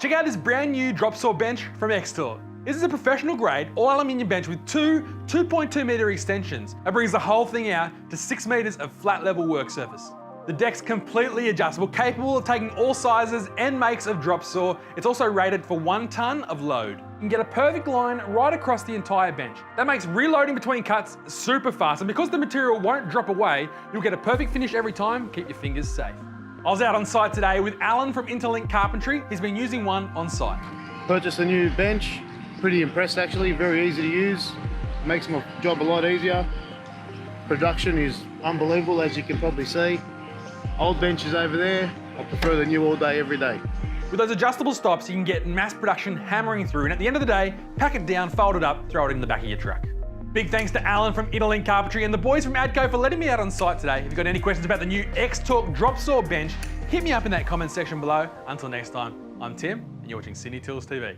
Check out this brand new drop saw bench from Xtorque. This is a professional grade, all aluminium bench with two 2.2 metre extensions. That brings the whole thing out to 6 metres of flat level work surface. The deck's completely adjustable, capable of taking all sizes and makes of drop saw. It's also rated for 1 tonne of load. You can get a perfect line right across the entire bench. That makes reloading between cuts super fast, and because the material won't drop away, you'll get a perfect finish every time. Keep your fingers safe. I was out on site today with Alan from Interlink Carpentry. He's been using one on site. Purchased a new bench. Pretty impressed actually, very easy to use. Makes my job a lot easier. Production is unbelievable, as you can probably see. Old benches over there, I prefer the new all day, every day. With those adjustable stops, you can get mass production hammering through, and at the end of the day, pack it down, fold it up, throw it in the back of your truck. Big thanks to Alan from Interlink Carpentry and the boys from Adco for letting me out on site today. If you've got any questions about the new Xtorque drop saw bench, hit me up in that comment section below. Until next time, I'm Tim, and you're watching Sydney Tools TV.